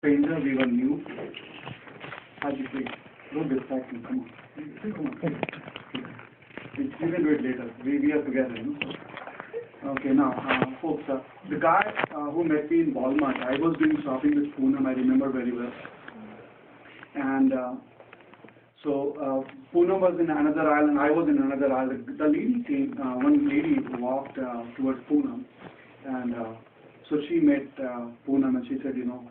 stranger, we were new. Haji, please, don't distract me. Come on. Come on. We can do it later. We are together, you know. Okay, now, folks, the guy who met me in Walmart, I was doing shopping with Poonam, I remember very well. And so Poonam was in another aisle and I was in another aisle. The lady came, one lady walked towards Poonam, and so she met Poonam and she said, you know,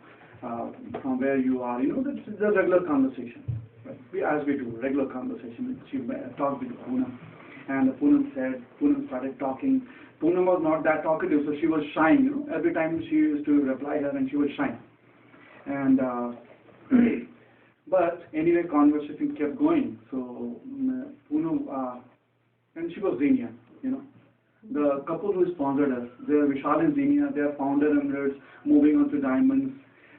from where you are, you know, that's the regular conversation. Right? As we do, regular conversation. She talked with Poonam, and Poonam started talking. Poonam was not that talkative, so she was shy, you know. Every time she used to reply her and she was shy. And but anyway, conversation kept going. So Poonam, and she was Zenia, you know. The couple who sponsored us, they're Vishal and Zenia, they are founder emirates, moving on to diamonds.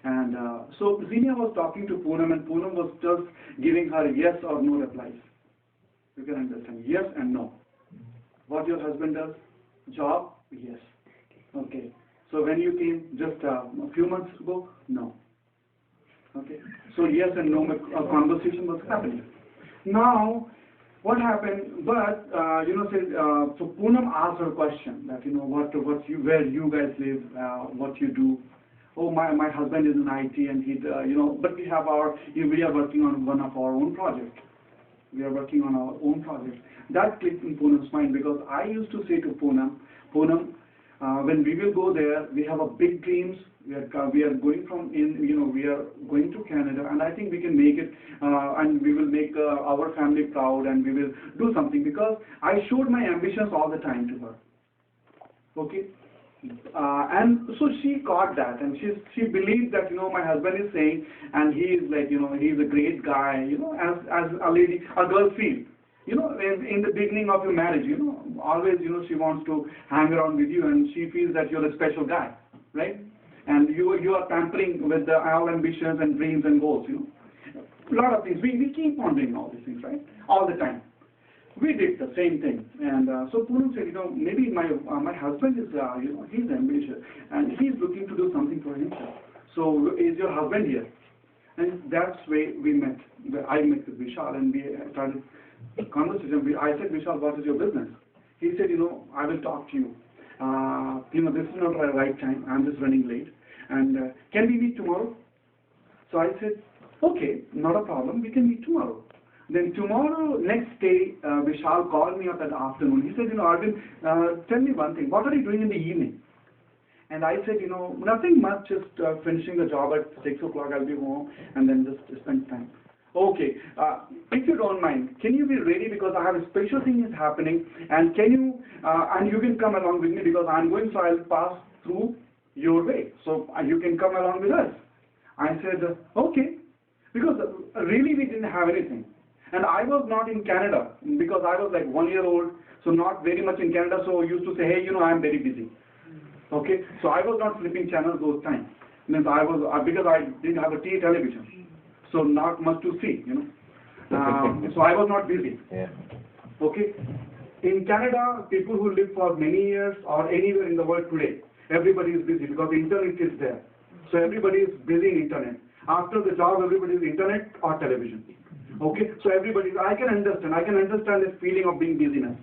And so Zenia was talking to Poonam, and Poonam was just giving her yes or no replies. You can understand, yes and no. What your husband does? Job? Yes. Okay. So when you came just a few months ago? No. Okay. So yes and no conversation was happening. Now, what happened? But you know, so Poonam asked her question that, you know, where you guys live, what you do. Oh, my husband is in IT, and he, you know, but we are working on one of our own projects. We are working on our own project. That clicked in Poonam's mind, because I used to say to Poonam, when we will go there, we have a big dreams. We are going we are going to Canada, and I think we can make it, and we will make our family proud, and we will do something, because I showed my ambitions all the time to her. Okay. And so she caught that, and she believed that, you know, my husband is saying, and he is like, you know, he is a great guy, you know, as a girl feels. You know, in the beginning of your marriage, you know, always, you know, she wants to hang around with you, and she feels that you're a special guy, right? And you are pampering with all ambitions and dreams and goals, you know. A lot of things. We keep on doing all these things, right? All the time. We did the same thing, and so Poonam said, you know, maybe my husband is, you know, he's ambitious, and he's looking to do something for himself. So is your husband here? And that's where we met. I met with Vishal, and we started a conversation. I said, Vishal, what is your business? He said, you know, I will talk to you. You know, this is not the right time. I'm just running late, and can we meet tomorrow? So I said, okay, not a problem. We can meet tomorrow. Then tomorrow, next day, Vishal called me up that afternoon. He said, you know, Arvind, tell me one thing. What are you doing in the evening? And I said, you know, nothing much, just finishing the job at 6 o'clock. I'll be home, and then just spend time. Okay, if you don't mind, can you be ready, because I have a special thing is happening, and can you, and you can come along with me, because I'm going, so I'll pass through your way. So you can come along with us. I said, okay, because really we didn't have anything. And I was not in Canada, because I was like 1 year old, so not very much in Canada, so I used to say, hey, you know, I'm very busy. Okay, so I was not flipping channels those times. Means because I didn't have a television, so not much to see, you know. So I was not busy. Yeah. Okay, in Canada, people who live for many years or anywhere in the world today, everybody is busy, because the internet is there. So everybody is busy in internet. After the job, everybody is internet or television. Okay, so I can understand this feeling of being busyness.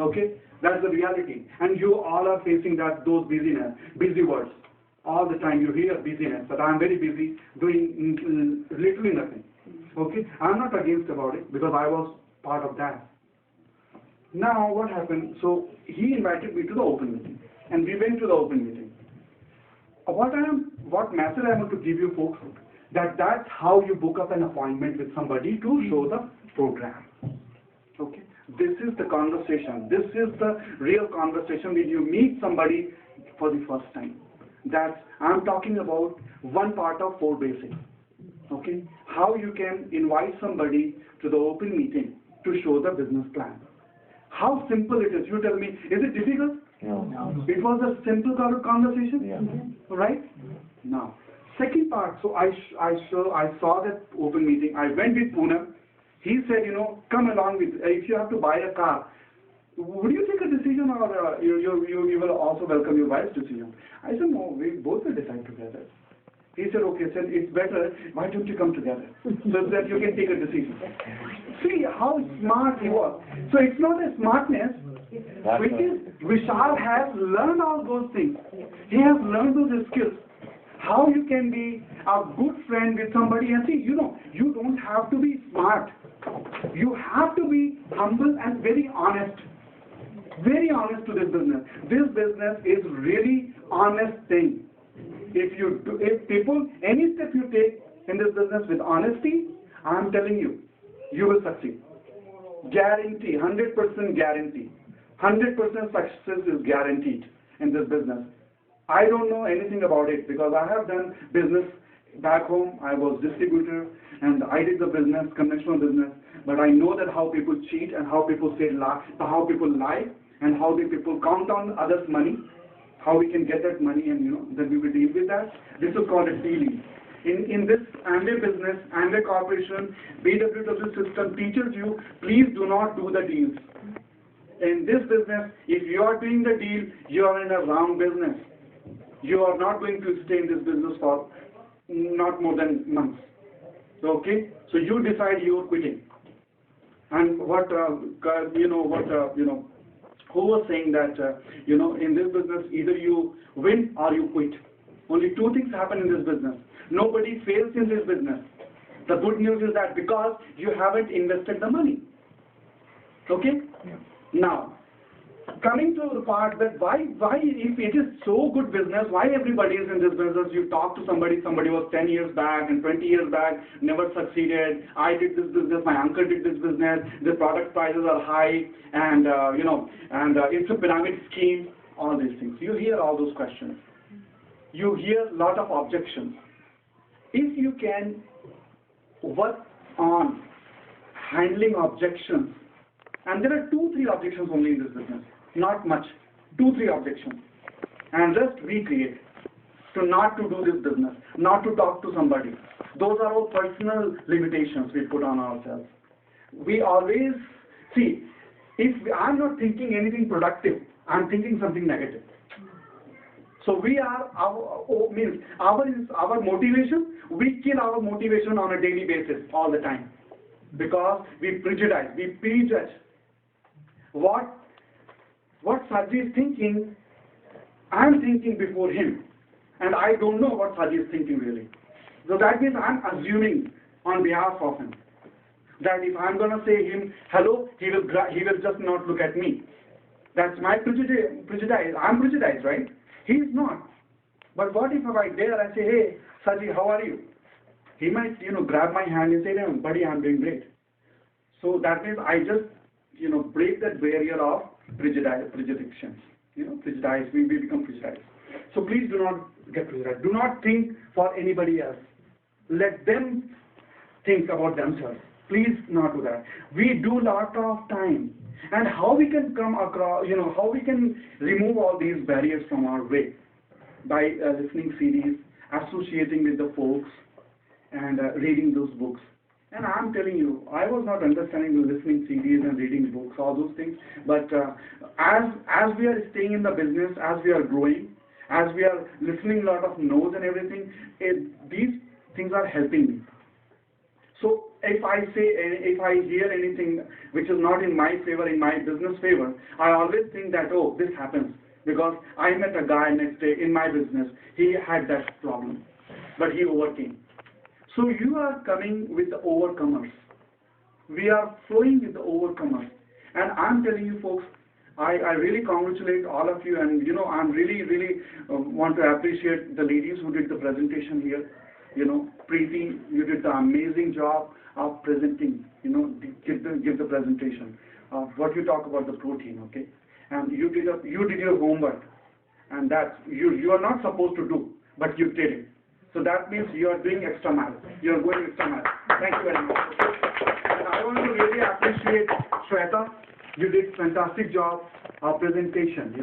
Okay, that's the reality, and you all are facing those busy words all the time. You hear busyness, but I'm very busy doing literally nothing. Okay, I'm not against about it, because I was part of that. Now what happened? So he invited me to the open meeting, and we went to the open meeting. What message I want to give you folks, that's how you book up an appointment with somebody to show the program. Okay, this is the conversation. This is the real conversation when you meet somebody for the first time. I'm talking about one part of 4 basics. Okay, how you can invite somebody to the open meeting to show the business plan. How simple it is. You tell me, is it difficult? No. It was a simple conversation. Yeah. Right? Now, second part, so I saw that open meeting. I went with Poonam. He said, you know, come along with, if you have to buy a car, would you take a decision, or you will also welcome your wife's decision? I said, no, we both will decide together. He said, okay, said, it's better, why don't you come together? So that you can take a decision. See how smart he was. So it's not a smartness, which is, Vishal has learned all those things. He has learned those skills. How you can be a good friend with somebody, and see, you know, you don't have to be smart. You have to be humble and very honest. Very honest to this business. This business is really honest thing. If people, any step you take in this business with honesty, I'm telling you, you will succeed. Guarantee, 100% guarantee. 100% success is guaranteed in this business. I don't know anything about it because I have done business back home. I was distributor and I did the business, conventional business. But I know that how people cheat and how people say lie, how people lie and how the people count on others' money. How we can get that money, and then we will deal with that. This is called a dealing. In this Amway business, Amway Corporation, BWW system teaches you, please do not do the deals. In this business, if you are doing the deal, you are in a wrong business. You are not going to stay in this business for not more than months. Okay? So you decide you are quitting. And who was saying that, in this business, either you win or you quit. Only two things happen in this business. Nobody fails in this business. The good news is that because you haven't invested the money. Okay? Yeah. Now, coming to the part that why if it is so good business, why everybody is in this business? You talk to somebody was 10 years back and 20 years back, never succeeded. I did this business, my uncle did this business, the product prices are high, and it's a pyramid scheme, all these things. You hear all those questions. You hear a lot of objections. If you can work on handling objections, and there are 2-3 objections only in this business. Not much. 2-3 objections. And just recreate. To not to do this business. Not to talk to somebody. Those are all personal limitations we put on ourselves. We always, see, if I'm not thinking anything productive, I'm thinking something negative. So we are, our motivation, we kill our motivation on a daily basis all the time. Because we prejudice, we prejudge. What Saji is thinking, I'm thinking before him. And I don't know what Saji is thinking really. So that means I'm assuming on behalf of him. That if I'm going to say him, hello, he will just not look at me. That's my prejudice. I'm prejudiced, right? He is not. But what if I dare, I say, hey, Saji, how are you? He might, grab my hand and say, no, buddy, I'm doing great. So that means I just, break that barrier of prejudice. Prejudice, we become prejudiced. So please do not get prejudiced. Do not think for anybody else. Let them think about themselves. Please not do that. We do lot of time. And how we can come across, how we can remove all these barriers from our way? By listening CDs, associating with the folks, and reading those books. And I'm telling you, I was not understanding the listening CDs and reading books, all those things. But as we are staying in the business, as we are growing, as we are listening a lot of no's and everything, these things are helping me. So if I hear anything which is not in my favor, in my business favor, I always think that, oh, this happens. Because I met a guy next day in my business, he had that problem, but he overcame. So you are coming with the overcomers. We are flowing with the overcomers. And I'm telling you folks, I really congratulate all of you, and I'm really want to appreciate the ladies who did the presentation here. Preeti, you did the amazing job of presenting, give the presentation of what you talk about the protein, okay? And you did your homework, and that you are not supposed to do, but you did it. So that means you are doing extra mile. You are going extra mile. Thank you very much. And I want to really appreciate Shweta. You did fantastic job of presentation.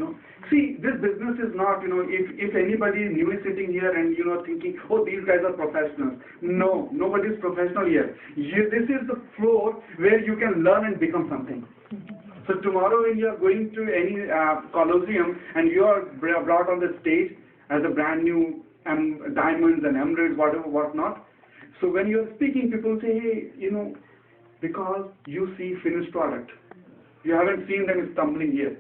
See, this business is not, if anybody new is sitting here and thinking, oh, these guys are professionals. No, nobody is professional here. This is the floor where you can learn and become something. So tomorrow when you are going to any colosseum and you are brought on the stage as a brand new diamonds and emeralds, whatever, whatnot. So when you're speaking, people say, hey, because you see finished product. You haven't seen them stumbling here.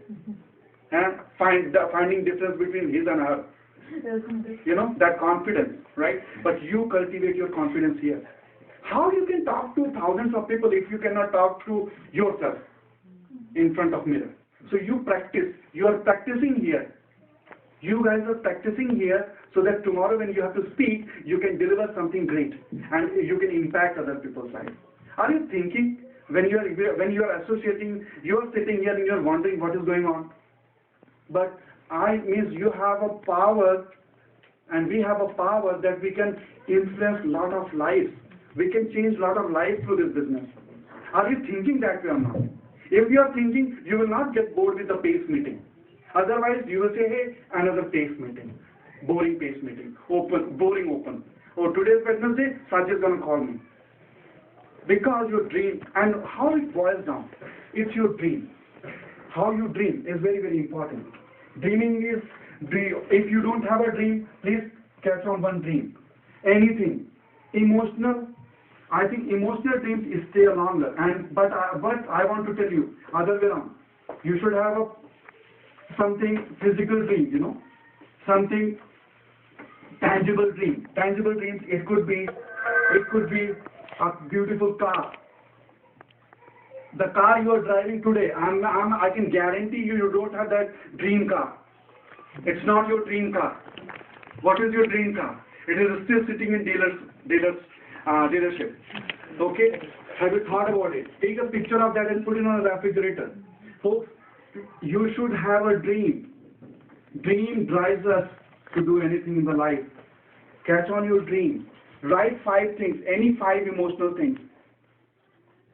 And finding difference between his and her. That confidence, right? But you cultivate your confidence here. How you can talk to thousands of people if you cannot talk to yourself in front of mirror? So you practice. You are practicing here. You guys are practicing here so that tomorrow when you have to speak, you can deliver something great and you can impact other people's lives. Are you thinking when you are associating, you are sitting here and you are wondering what is going on? But means you have a power, and we have a power that we can influence a lot of lives. We can change a lot of lives through this business. Are you thinking that way or not? If you are thinking, you will not get bored with the PACE meeting. Otherwise, you will say, hey, another PACE meeting. Boring PACE meeting. Boring open. Oh, today's Wednesday, Saj is going to call me. Because your dream, and how it boils down, it's your dream. How you dream is very, very important. Dreaming is, if you don't have a dream, please catch on one dream. Anything. Emotional, I think emotional dreams stay longer. But I want to tell you, other way around. You should have something physical dream, something tangible dream. Tangible dreams, it could be a beautiful car. The car you are driving today, I can guarantee you don't have that dream car. It's not your dream car. What is your dream car? It is still sitting in dealership. Okay? Have you thought about it? Take a picture of that and put it on a refrigerator. Folks, you should have a dream. Dream drives us to do anything in the life. Catch on your dream. Write 5 things, any 5 emotional things.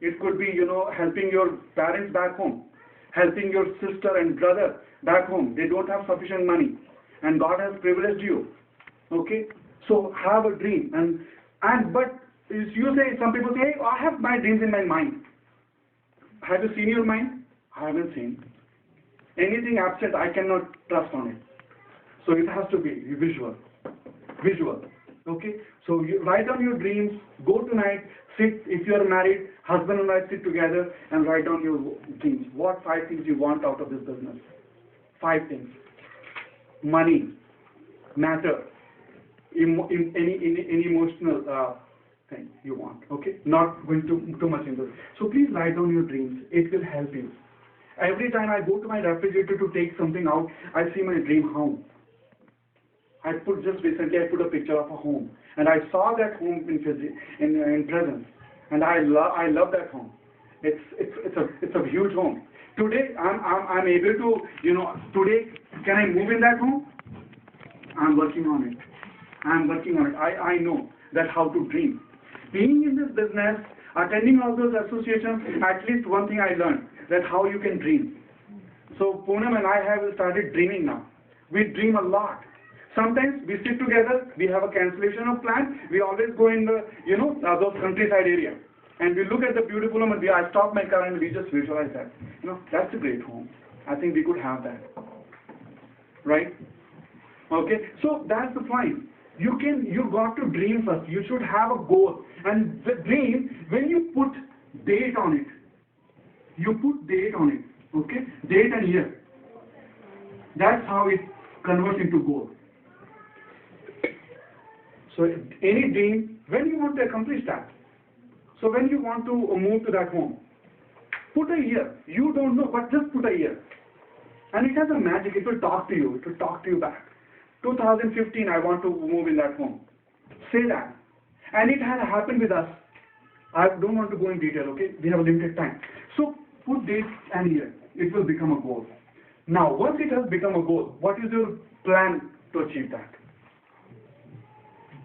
It could be, helping your parents back home, helping your sister and brother back home. They don't have sufficient money, and God has privileged you. Okay? So have a dream. But you say, some people say, hey, I have my dreams in my mind. Have you seen your mind? I haven't seen. Anything absent, I cannot trust on it. So it has to be visual. Visual. Okay? So you write down your dreams, go tonight, sit, if you are married, husband and wife sit together and write down your dreams. What 5 things you want out of this business? 5 things. Money, matter, any emotional thing you want. Okay? Not going too much into it. So please write down your dreams. It will help you. Every time I go to my refrigerator to take something out, I see my dream home. Just recently I put a picture of a home, and I saw that home in presence, and I love that home. It's a huge home. Today I'm able to today can I move in that home? I'm working on it. I know that how to dream. Being in this business, attending all those associations, at least one thing I learned, that how you can dream. So Poonam and I have started dreaming now. We dream a lot. Sometimes we sit together, we have a cancellation of plan, we always go in the, those countryside area. And we look at the beautiful home and I stop my car and we just visualize that. That's a great home. I think we could have that. Right? Okay? So that's the point. You got to dream first. You should have a goal. And the dream, when you put date on it, okay? Date and year. That's how it converts into goal. So any dream, when you want to accomplish that. So when you want to move to that home, put a year. You don't know, but just put a year. And it has a magic. It will talk to you. It will talk to you back. 2015, I want to move in that home. Say that. And it has happened with us. I don't want to go in detail, okay? We have a limited time. So put date and year. It will become a goal. Now, once it has become a goal, what is your plan to achieve that?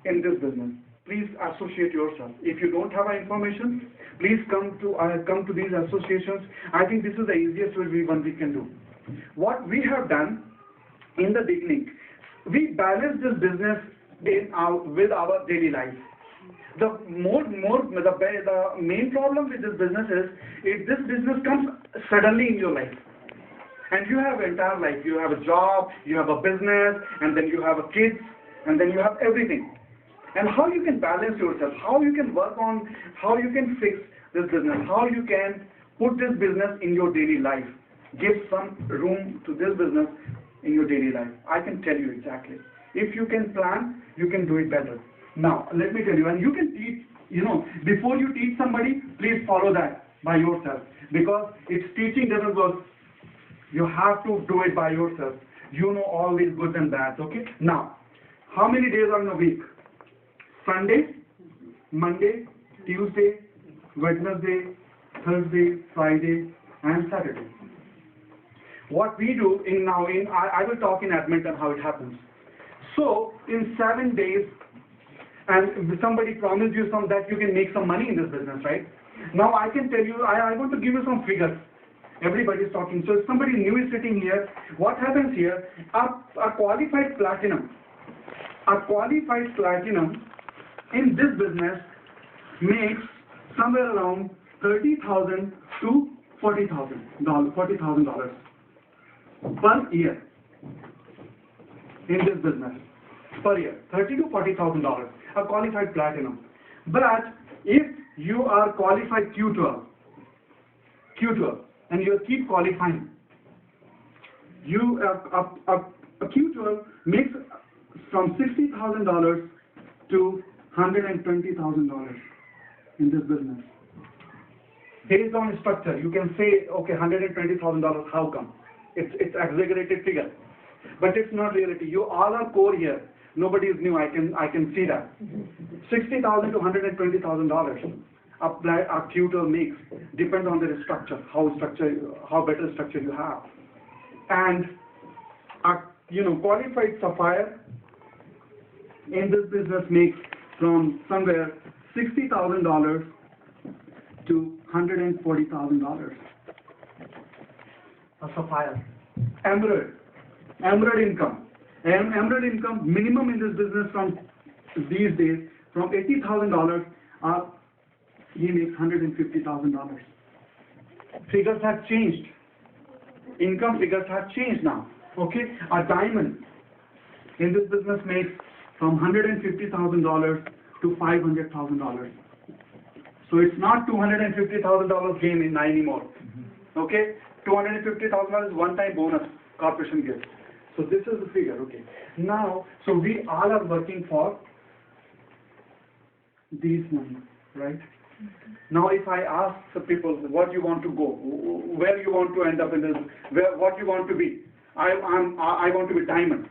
In this business, please associate yourself. If you don't have information, please come to these associations. I think this is the easiest one we can do. What we have done in the beginning, we balance this business with our daily life. The main problem with this business is if this business comes suddenly in your life. And you have entire life. You have a job, you have a business, and then you have a kids. and then you have everything. And how you can balance yourself, how you can work on, how you can fix this business, how you can put this business in your daily life, give some room to this business in your daily life. I can tell you exactly. If you can plan, you can do it better. Now, let me tell you, and you can teach, before you teach somebody, please follow that by yourself, because it's teaching doesn't work. You have to do it by yourself. You know all these good and bad, okay? Now, how many days are in a week? Sunday, Monday, Tuesday, Wednesday, Thursday, Friday, and Saturday. What we do I will talk in Edmonton how it happens. So in 7 days, and somebody promised you that you can make some money in this business, right? Now I can tell you, I want to give you some figures. Everybody is talking. So if somebody new is sitting here, what happens here? A qualified platinum in this business makes somewhere around $30,000 to $40,000 per year in this business. Per year, $30,000 to $40,000, a qualified platinum. But if you are qualified Q12, and you keep qualifying, a Q12 makes from $60,000 to $120,000 in this business. Based on structure, you can say, okay, $120,000, how come? It's exaggerated figure, but it's not reality. You all are core here. Nobody is new. I can see that. $60,000 to $120,000. A Q12 makes depends on the structure, how better structure you have, and a qualified sapphire in this business makes from somewhere $60,000 to $140,000. A sapphire. Emerald income. And emerald income minimum in this business from these days from $80,000 he makes $150,000. Figures have changed. Income figures have changed now. Okay, a diamond in this business makes from $150,000 to $500,000. So it's not $250,000 gain in anymore. Okay, $250,000 is one-time bonus corporation gives. So this is the figure. Okay. Now, so we all are working for these money, right? Now, if I ask the people what you want to go, where you want to end up in this, what you want to be, I want to be diamond.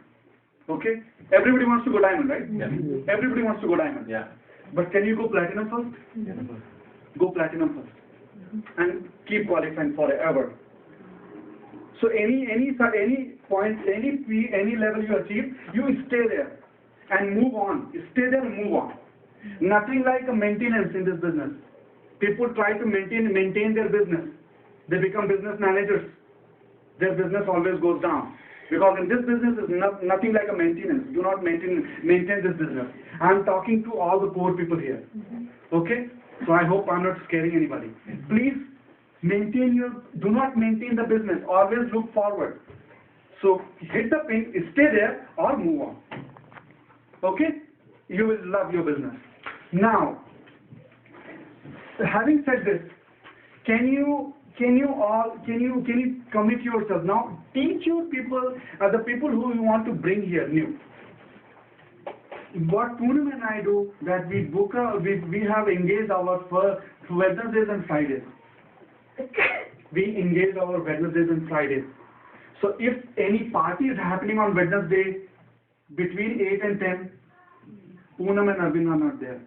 Okay? Everybody wants to go diamond, right? Yeah. Everybody wants to go diamond. Yeah. But can you go platinum first? Yeah. Go platinum first, and keep qualifying forever. So any point, any level you achieve, you stay there and move on. Stay there and move on. Nothing like a maintenance in this business. People try to maintain their business. They become business managers. Their business always goes down. Because in this business is nothing like a maintenance. Do not maintain this business. I'm talking to all the poor people here. Okay? So I hope I'm not scaring anybody. Please do not maintain the business. Always look forward. So hit the pin, stay there or move on. Okay? You will love your business. Now, having said this, can you commit yourself now? Teach your people, the people who you want to bring here new. What Poonam and I do, that we have engaged our Wednesdays and Fridays. We engage our Wednesdays and Fridays. So if any party is happening on Wednesday between 8 and 10, Poonam and Arvind are not there.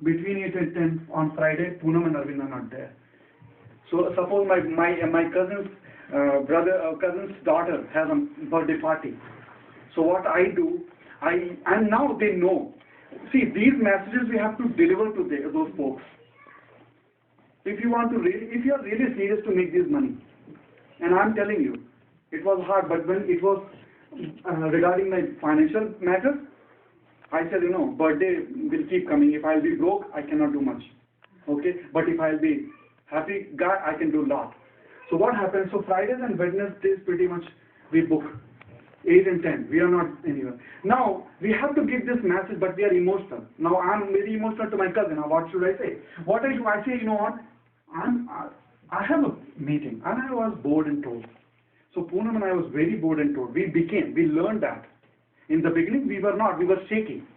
Between 8 and 10 on Friday, Poonam and Arvind are not there. So suppose my cousin's cousin's daughter has a birthday party. So what I do, and now they know. See, these messages we have to deliver to those folks. If you are really serious to make this money, and I'm telling you, it was hard, but when it was regarding my financial matters, I said, birthday will keep coming. If I'll be broke, I cannot do much. Okay, but if I'll be happy guy, I can do a lot. So what happens? So Fridays and Wednesdays pretty much we book. 8 and 10, we are not anywhere. Now, we have to give this message, but we are emotional. Now, I'm very emotional to my cousin. Now, what should I say? What I should I say, you know what? I have a meeting, and I was bored and told. So, Poonam and I was very bored and told. We learned that. In the beginning, we were not, we were shaking.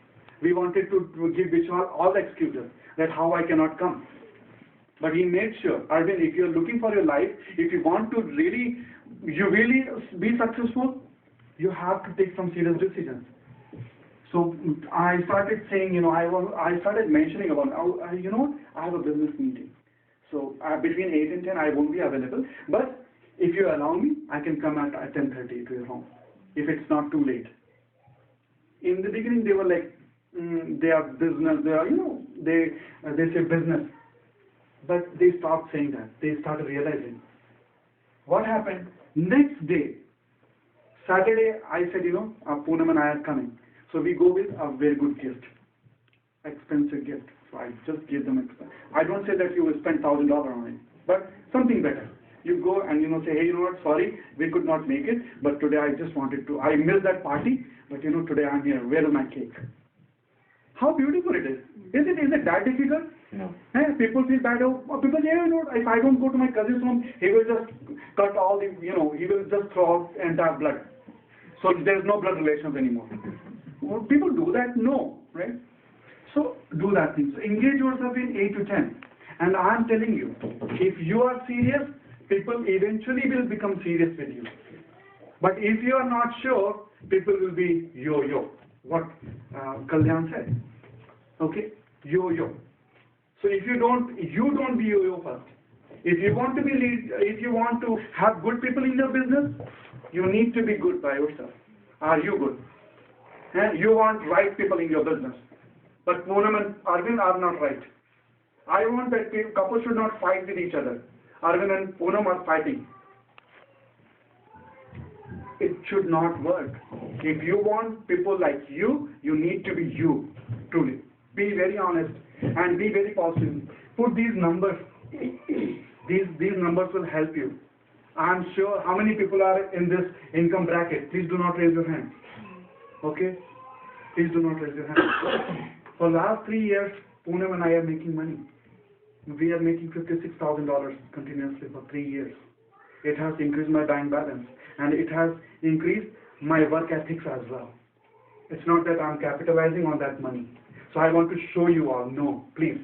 We wanted to give Vishal all the excuses that how I cannot come. But he made sure, Arvind, if you're looking for your life, if you want to really be successful, you have to take some serious decisions. So I started saying, I started mentioning about, I have a business meeting. So between 8 and 10, I won't be available. But if you allow me, I can come at 10:30 to your home, if it's not too late. In the beginning, they were like, they are business, they say business. But they stopped saying that. They started realizing. What happened? Next day, Saturday, I said, Poonam and I are coming. So we go with a very good gift, expensive gift. So I just gave them expensive. I don't say that you will spend $1,000 on it, but something better. You go and say, hey, you know what, sorry, we could not make it, but today I just wanted to, I missed that party, but today I'm here. Where is my cake? How beautiful it is. Is it that difficult? No. People feel bad. People say, if I don't go to my cousin's home, he will just cut all the, he will just throw out entire blood. So there's no blood relations anymore. Well, people do that? No, right? So do that thing. So engage yourself in 8 to 10. And I'm telling you, if you are serious, people eventually will become serious with you. But if you are not sure, people will be yo-yo. What Kalyan said. Okay? Yo-yo. So if you don't be yo-yo first. If you want to be if you want to have good people in your business, you need to be good by yourself. Are you good? And you want right people in your business. But Poonam and Arvind are not right. I want that couples should not fight with each other. Arvind and Poonam are fighting. It should not work. If you want people like you, you need to be you, truly. Be very honest and be very positive. Put these numbers. These numbers will help you. I'm sure how many people are in this income bracket. Please do not raise your hand. Okay? Please do not raise your hand. For the last 3 years, Poonam and I are making money. We are making $56,000 continuously for 3 years. It has increased my bank balance and it has increased my work ethics as well. It's not that I'm capitalizing on that money. So I want to show you all, no, please,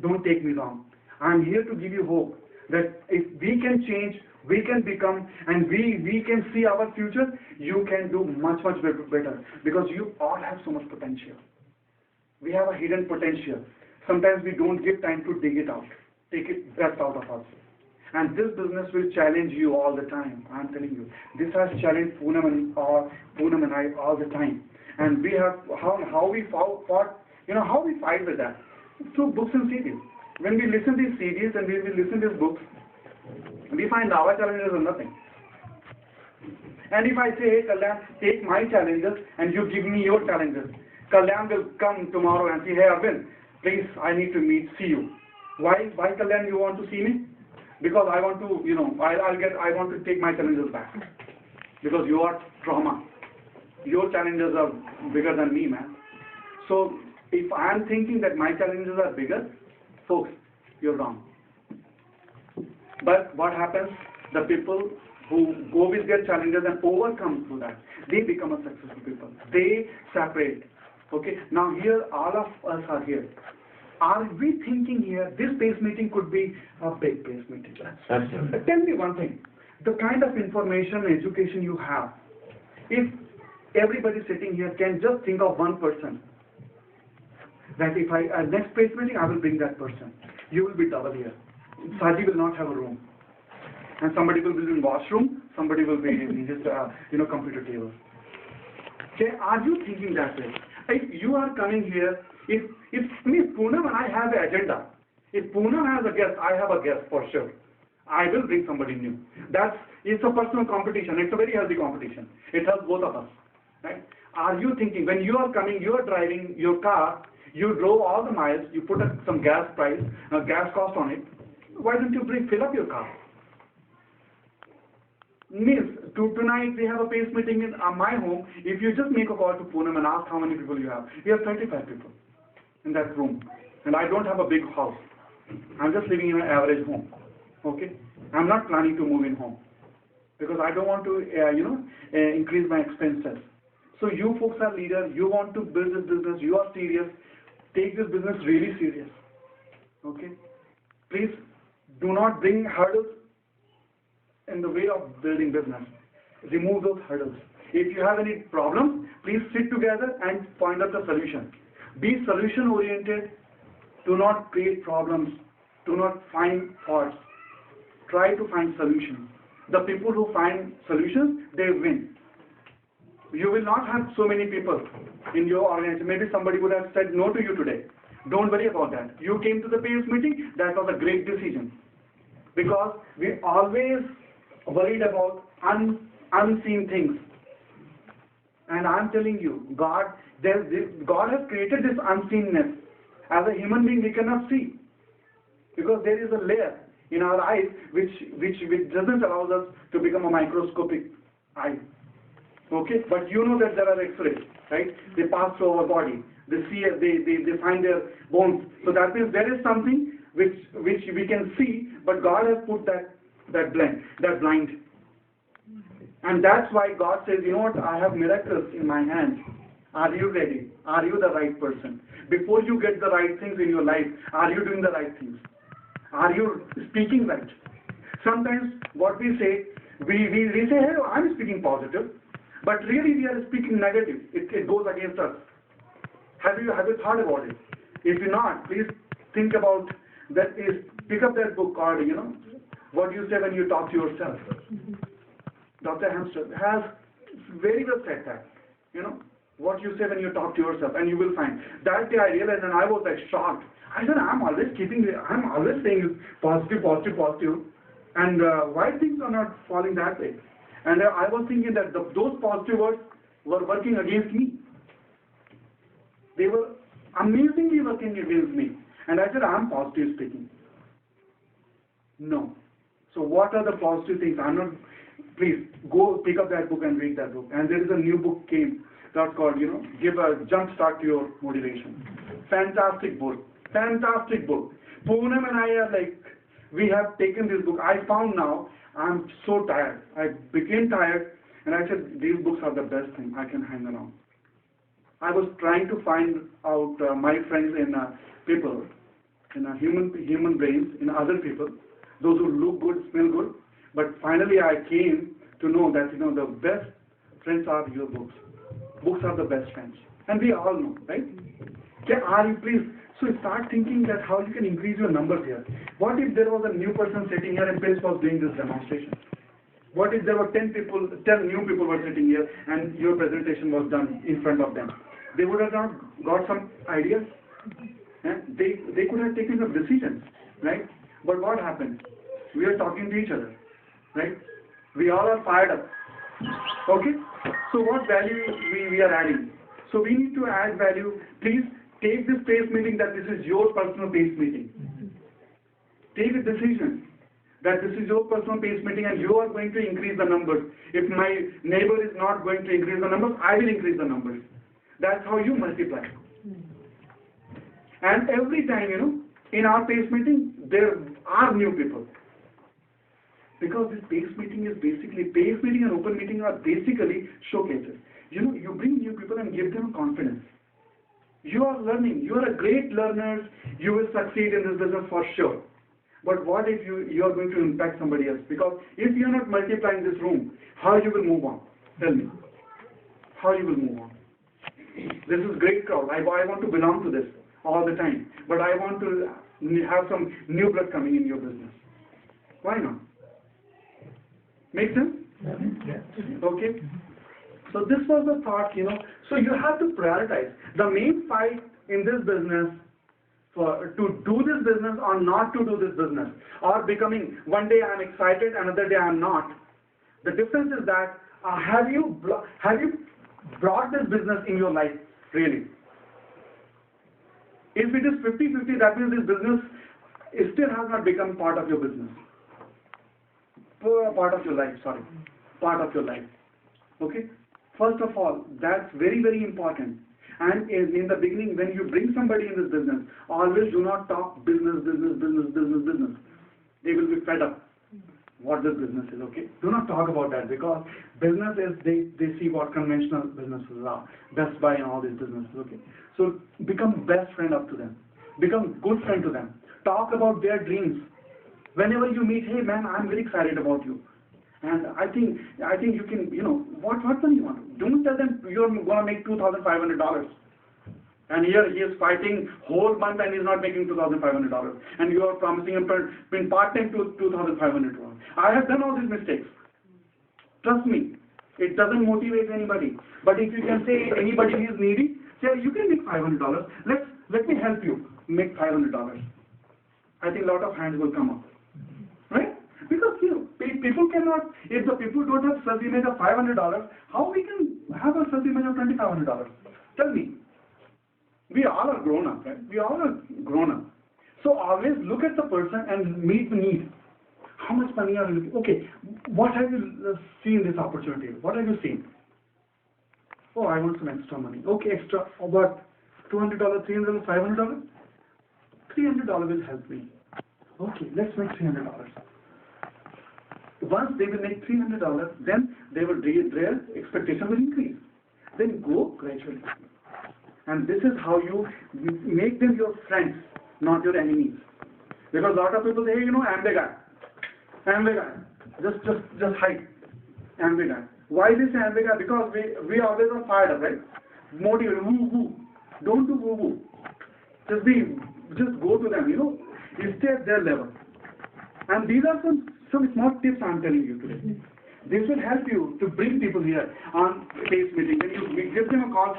don't take me wrong. I'm here to give you hope that if we can change, we can become, and we can see our future, you can do much better because you all have so much potential. We have a hidden potential. Sometimes we don't give time to dig it out, take it best out of us. And this business will challenge you all the time. I'm telling you, this has challenged Poonam and I all the time. And we have how we fought, how we fight with that through books and CDs. When we listen to these CDs and we listen to these books, we find our challenges are nothing. And if I say, hey, Kalyan, take my challenges and you give me your challenges, Kalyan will come tomorrow and say, hey, Arvind, please, I need to see you. Why, Kalyan, you want to see me? Because I want to, I want to take my challenges back. Because you are trauma. Your challenges are bigger than me, man. So, if I am thinking that my challenges are bigger, folks, you're wrong. But what happens? The people who go with their challenges and overcome through that, they become a successful people. They separate. Okay, now here all of us are here. Are we thinking here this PACE meeting could be a big PACE meeting? Absolutely. Tell me one thing. The kind of information and education you have, if everybody sitting here can just think of one person, that if next PACE meeting I will bring that person, you will be double here. Saji will not have a room. And somebody will be in washroom, somebody will be in his computer table. Okay, are you thinking that way? If you are coming here, if Poonam and I have an agenda, if Poonam has a guest, I have a guest for sure. I will bring somebody new. It's a personal competition. It's a very healthy competition. It helps both of us. Right? Are you thinking, when you are coming, you are driving your car, you drove all the miles, you put some gas cost on it, why don't you fill up your car? Miss, tonight we have a PACE meeting in my home. If you just make a call to Poonam and ask how many people you have, we have 35 people in that room. And I don't have a big house. I'm just living in an average home. Okay? I'm not planning to move in home because I don't want to, increase my expenses. So you folks are leaders. You want to build this business. You are serious. Take this business really serious. Okay? Please do not bring hurdles in the way of building business. Remove those hurdles. If you have any problems, please sit together and find out the solution. Be solution oriented. Do not create problems. Do not find faults. Try to find solutions. The people who find solutions, they win. You will not have so many people in your organization. Maybe somebody would have said no to you today. Don't worry about that. You came to the PACE meeting, that was a great decision. Because we always worried about unseen things. And I'm telling you, God has created this unseen-ness. As a human being, we cannot see. Because there is a layer in our eyes which doesn't allow us to become a microscopic eye. Okay? But you know that there are X-rays, right? They pass through our body. They see, they find their bones. So that means there is something which we can see, but God has put that blind. And that's why God says, you know what, I have miracles in my hands. Are you ready? Are you the right person? Before you get the right things in your life, are you doing the right things? Are you speaking right? Sometimes what we say, we say, hey, I'm speaking positive, but really we are speaking negative. It goes against us. Have you thought about it? If you're not, please think about that. Pick up that book called, What You Say When You Talk to Yourself. Dr. Hamster has very well said that, what you say when you talk to yourself, and you will find. That day I realized, and I was like shocked. I said, I'm always saying positive, positive, positive, and why things are not falling that way? And I was thinking that those positive words were working against me. They were amazingly working against me. And I said, I'm positive speaking. No. So what are the positive things? Please, go pick up that book and read that book. And there is a new book came that's called, Give a Jump Start to Your Motivation. Fantastic book. Fantastic book. Poonam and I are like, we have taken this book. I found now, I'm so tired. I became tired and I said, these books are the best thing I can hang around. I was trying to find out my friends in people, in human brains, in other people, those who look good, smell good. But finally I came to know that, the best friends are your books. Books are the best friends. And we all know, right? Are you please? So start thinking that how you can increase your numbers here. What if there was a new person sitting here and Prince was doing this demonstration? What if there were 10 new people were sitting here and your presentation was done in front of them? They would have not got some ideas. They could have taken some decisions, right? But what happened? We are talking to each other, right? We all are fired up. Okay? So what value we are adding? So we need to add value. Please take this PACE meeting that this is your personal PACE meeting. Take a decision that this is your personal PACE meeting and you are going to increase the numbers. If my neighbor is not going to increase the numbers, I will increase the numbers. That's how you multiply. And every time, in our PACE meeting, there are new people. Because this PACE meeting is basically, PACE meeting and open meeting are basically showcases. You bring new people and give them confidence. You are learning. You are a great learner. You will succeed in this business for sure. But what if you are going to impact somebody else? Because if you are not multiplying this room, how you will move on? Tell me. How you will move on? This is great crowd. I want to belong to this all the time. But I want to have some new blood coming in your business. Why not? Make sense? Yeah. Okay. So this was the thought, So you have to prioritize. The main fight in this business to do this business or not to do this business, or becoming one day I'm excited, another day I'm not. The difference is that have you brought this business in your life really? If it is 50-50, that means this business still has not become part of your business. Part of your life, sorry. part of your life. Okay? First of all, that's very, very important. And in the beginning, when you bring somebody in this business, always do not talk business, business, business, business, business. They will be fed up what this business is, okay? Do not talk about that, because business is, they see what conventional businesses are, Best Buy and all these businesses, okay? So become best friend up to them. Become good friend to them. Talk about their dreams. Whenever you meet, hey man, I'm very excited about you. And I think you can, what money you want? Don't tell them you're going to make $2,500. And here he is fighting whole month and he's not making $2,500. And you are promising him in part-time to $2,500. I have done all these mistakes. Trust me, it doesn't motivate anybody. But if you can say anybody who is needy, say you can make $500. Let me help you make $500. I think a lot of hands will come up. Right? Because people cannot, if the people don't have self-image of $500, how we can have a self-image of $2,500? Tell me. We all are grown up, right? We all are grown up. So always look at the person and meet the need. How much money are you looking? Okay, what have you seen this opportunity? What have you seen? Oh, I want some extra money. Okay, extra. About $200, $300, $500? $300 will help me. Okay, let's make $300. Once they will make $300, then their expectation will increase. Then go gradually. And this is how you make them your friends, not your enemies. Because a lot of people say, hey, I'm the guy. I'm the guy. Just hide. I'm the guy. Why they say I'm the guy? Because we always are fired up, right? Motivate, woo-woo. Don't do woo-woo. Just go to them, you stay at their level. And these are some small tips I'm telling you today. This will help you to bring people here on face meeting. When you give them a call,